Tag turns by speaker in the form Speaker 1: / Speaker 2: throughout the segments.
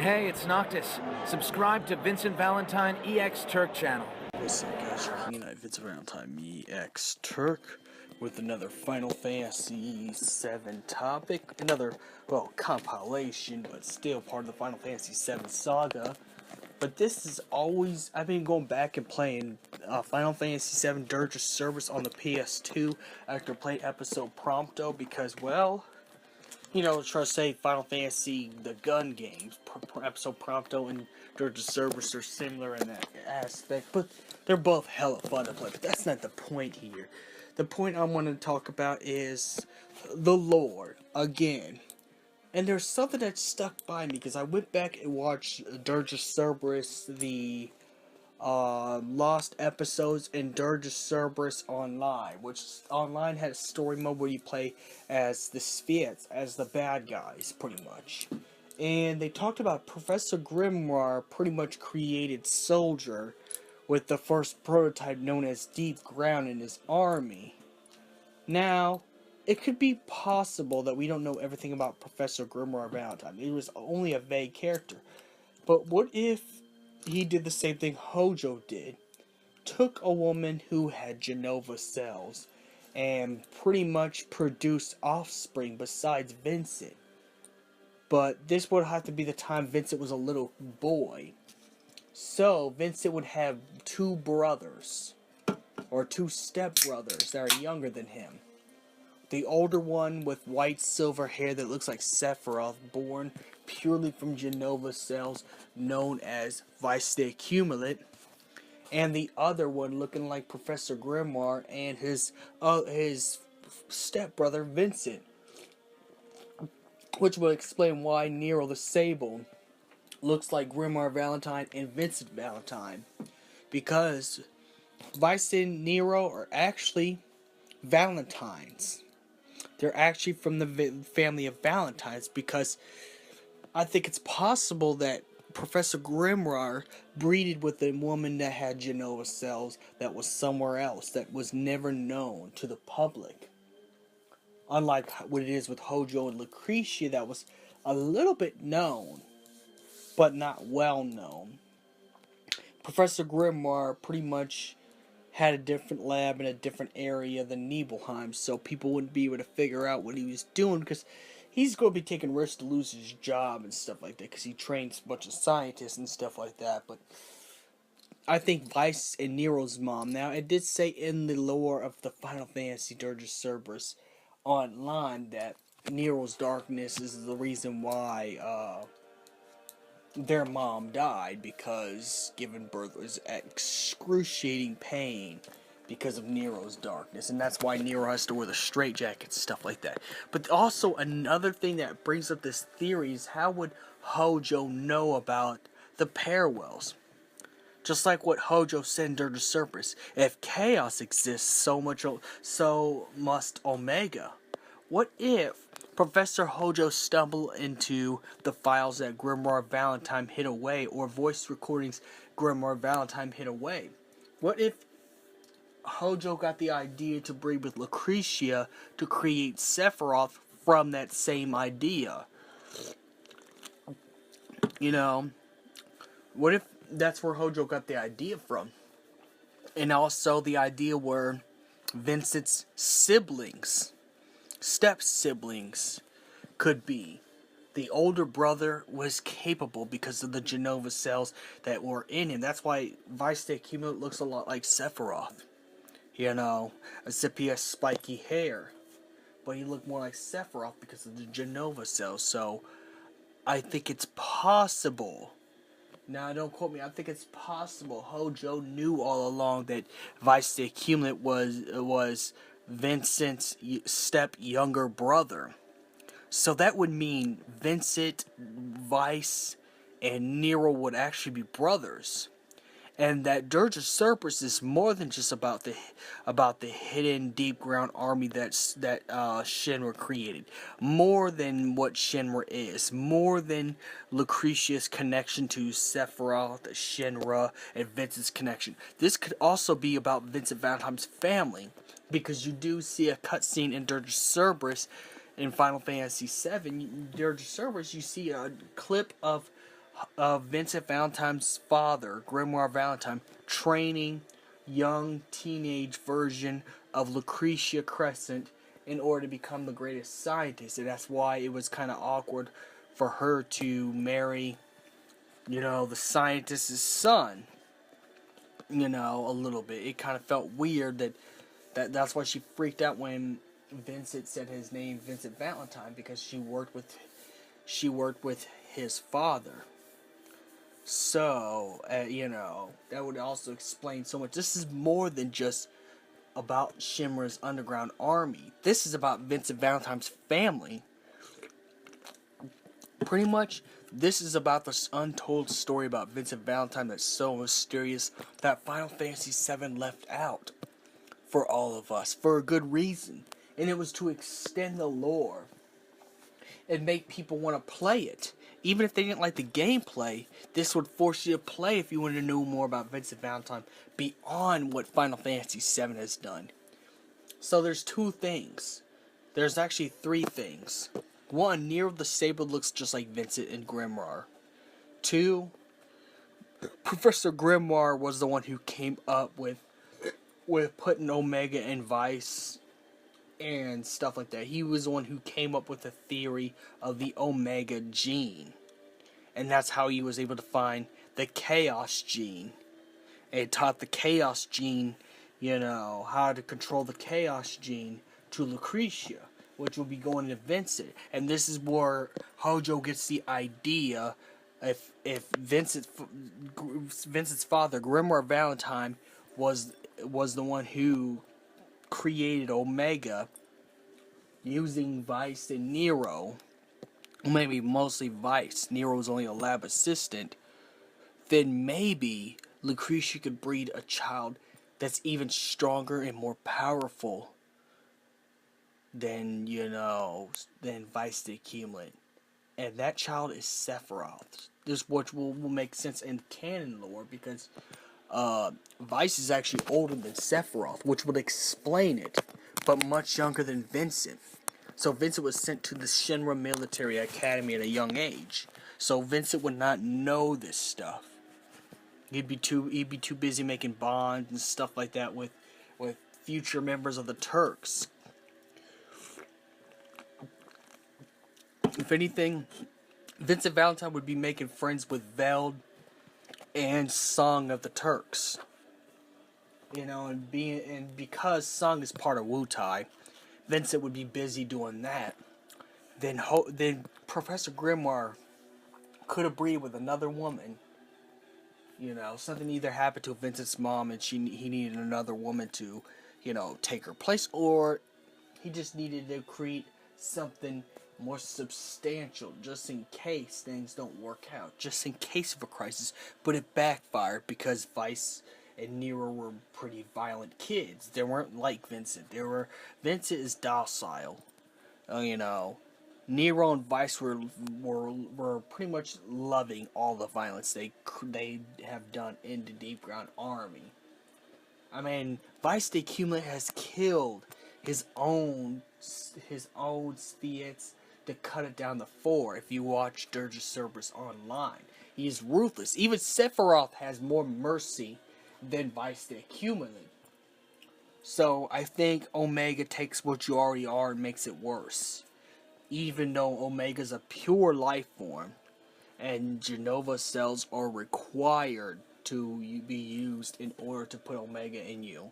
Speaker 1: Hey, it's Noctis. Subscribe to Vincent Valentine EX Turk channel.
Speaker 2: What's up, guys? You're hanging out with Vincent Valentine EX Turk with another Final Fantasy VII topic. Another, well, compilation, but still part of the Final Fantasy VII saga. But this is always, I've been going back and playing Final Fantasy VII Dirge of Service on the PS2 after playing episode Prompto because, well, you know, try to say Final Fantasy, the gun games, episode Prompto and Dirge of Cerberus are similar in that aspect, but they're both hella fun to play, but that's not the point here. The point I want to talk about is the lore, again. And there's something that stuck by me, because I went back and watched Dirge of Cerberus, the lost episodes in Dirge of Cerberus Online, which online had a story mode where you play as the Spheres, as the bad guys, pretty much. And they talked about Professor Grimoire pretty much created Soldier with the first prototype known as Deep Ground in his army. Now, it could be possible that we don't know everything about Professor Grimoire Valentine. He was only a vague character. But what if he did the same thing Hojo did? Took a woman who had Genova cells and pretty much produced offspring besides Vincent. But this would have to be the time Vincent was a little boy. So Vincent would have two brothers, or two stepbrothers that are younger than him. The older one with white silver hair that looks like Sephiroth, born purely from Genova cells, known as VII accumulate, and the other one looking like Professor Grimoire and his stepbrother Vincent, which will explain why Nero the Sable looks like Grimoire Valentine and Vincent Valentine, because VII and Nero are actually Valentines. They're actually from the family of Valentines, because I think it's possible that Professor Grimoire breeded with a woman that had Genova cells that was somewhere else, that was never known to the public. Unlike what it is with Hojo and Lucretia, that was a little bit known, but not well known. Professor Grimoire pretty much had a different lab in a different area than Nibelheim, so people wouldn't be able to figure out what he was doing, because he's going to be taking risks to lose his job and stuff like that, because he trains a bunch of scientists and stuff like that. But I think Vice and Nero's mom, now it did say in the lore of the Final Fantasy Dirge of Cerberus Online that Nero's darkness is the reason why their mom died, because giving birth was excruciating pain because of Nero's darkness, and that's why Nero has to wear the straitjacket and stuff like that. But also another thing that brings up this theory is, how would Hojo know about the parallels? Just like what Hojo said in Dirge of Cerberus, if chaos exists, so must Omega. What if Professor Hojo stumbled into the files that Grimoire Valentine hid away, or voice recordings Grimoire Valentine hid away? What if Hojo got the idea to breed with Lucretia to create Sephiroth from that same idea? You know, what if that's where Hojo got the idea from? And also the idea where Vincent's siblings, step-siblings, could be. The older brother was capable because of the Genova cells that were in him. That's why VII accumulate looks a lot like Sephiroth. You know, except he has spiky hair. But he looked more like Sephiroth because of the Genova cells. So, I think it's possible. Now, don't quote me. I think it's possible Hojo knew all along that VII accumulate was Vincent's younger brother. So that would mean Vincent, Vice, and Nero would actually be brothers. And that Dirge of Cerberus is more than just about the hidden deep ground army that Shinra created. More than what Shinra is. More than Lucretia's connection to Sephiroth, Shinra, and Vincent's connection. This could also be about Vincent Valentine's family, because you do see a cutscene in Dirge of Cerberus in Final Fantasy VII. Dirge of Cerberus, you see a clip of Vincent Valentine's father, Grimoire Valentine, training young teenage version of Lucretia Crescent in order to become the greatest scientist. And that's why it was kind of awkward for her to marry, the scientist's son. A little bit. It kind of felt weird that's why she freaked out when Vincent said his name, Vincent Valentine, because she worked with his father. So, that would also explain so much. This is more than just about Shinra's underground army. This is about Vincent Valentine's family. Pretty much, this is about this untold story about Vincent Valentine that's so mysterious that Final Fantasy VII left out for all of us for a good reason. And it was to extend the lore and make people want to play it. Even if they didn't like the gameplay, this would force you to play if you wanted to know more about Vincent Valentine beyond what Final Fantasy VII has done. So there's two things. There's actually three things. One, Nero the Saber looks just like Vincent and Grimoire. Two, Professor Grimoire was the one who came up with putting Omega in Vice and stuff like that. He was the one who came up with the theory of the Omega gene. And that's how he was able to find the Chaos gene. And taught the Chaos gene, how to control the Chaos gene to Lucretia, which will be going to Vincent. And this is where Hojo gets the idea if Vincent's father, Grimoire Valentine, was the one who created Omega using Vice and Nero, maybe mostly Vice, Nero was only a lab assistant, then maybe Lucretia could breed a child that's even stronger and more powerful than Vice the Accumulant. And that child is Sephiroth. This which will make sense in canon lore because Vice is actually older than Sephiroth, which would explain it, but much younger than Vincent. So Vincent was sent to the Shinra Military Academy at a young age. So Vincent would not know this stuff. He'd be too busy making bonds and stuff like that with future members of the Turks. If anything, Vincent Valentine would be making friends with Veld and Song of the Turks. And because Song is part of Wutai, Vincent would be busy doing that. Then Professor Grimoire could have breed with another woman. Something either happened to Vincent's mom and he needed another woman to, take her place, or he just needed to create something more substantial just in case things don't work out, just in case of a crisis. But it backfired because Vice and Nero were pretty violent kids. They weren't like Vincent. Vincent is docile. Nero and Vice were pretty much loving all the violence they have done in the Deep Ground Army. I mean, Vice the Accumulant has killed his own Sphiats to cut it down to 4 if you watch Dirge of Cerberus online. He is ruthless. Even Sephiroth has more mercy than Vice the Accumulant. So I think Omega takes what you already are and makes it worse. Even though Omega's a pure life form, and Genova cells are required to be used in order to put Omega in you.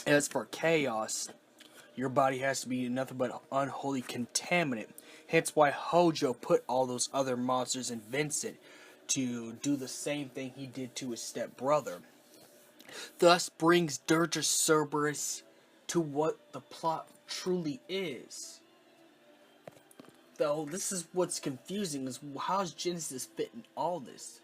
Speaker 2: As for Chaos, your body has to be nothing but unholy contaminant. Hence why Hojo put all those other monsters in Vincent to do the same thing he did to his stepbrother. Thus brings Dirge of Cerberus to what the plot truly is. Though this is what's confusing, is how's Genesis fit in all this?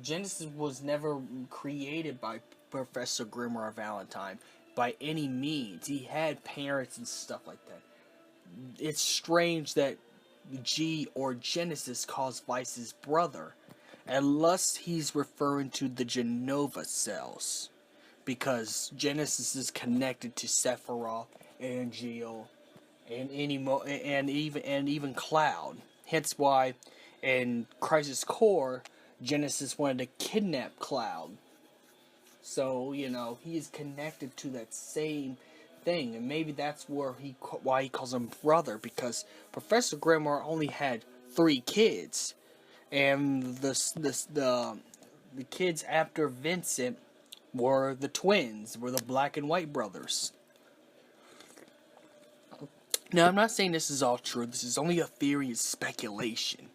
Speaker 2: Genesis was never created by Professor Grimoire Valentine by any means. He had parents and stuff like that. It's strange that G or Genesis calls Vice's brother, unless he's referring to the Genova cells, because Genesis is connected to Sephiroth and Geo and even Cloud. Hence why in Crisis Core, Genesis wanted to kidnap Cloud. So, you know, he is connected to that same thing, and maybe that's why he calls him brother, because Professor Grimoire only had 3 kids, and the kids after Vincent were the twins, were the black and white brothers. Now, I'm not saying this is all true. This is only a theory and speculation.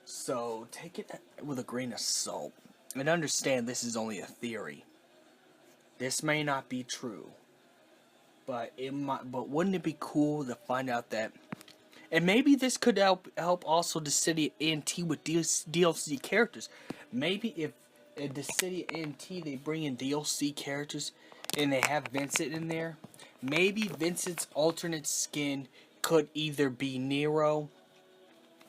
Speaker 2: So, take it with a grain of salt. And understand this is only a theory. This may not be true. But wouldn't it be cool to find out that... And maybe this could help also the City of NT with DLC characters. Maybe if in the City of NT they bring in DLC characters and they have Vincent in there, maybe Vincent's alternate skin could either be Nero,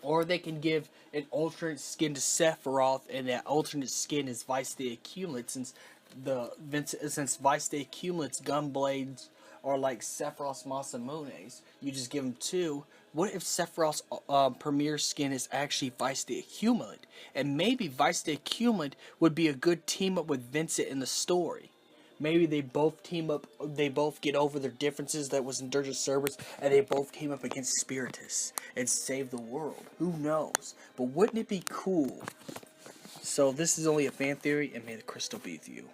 Speaker 2: or they can give an alternate skin to Sephiroth, and that alternate skin is Vice the Accumulate, since Vice the Accumulate's gunblades are like Sephiroth's Masamune's. You just give him 2. What if Sephiroth's premier skin is actually Vice the Accumulate? And maybe Vice the Accumulate would be a good team up with Vincent in the story. Maybe they both team up, they both get over their differences that was in Dirge of Cerberus, and they both team up against Spiritus and save the world. Who knows? But wouldn't it be cool? So this is only a fan theory, and may the crystal be with you.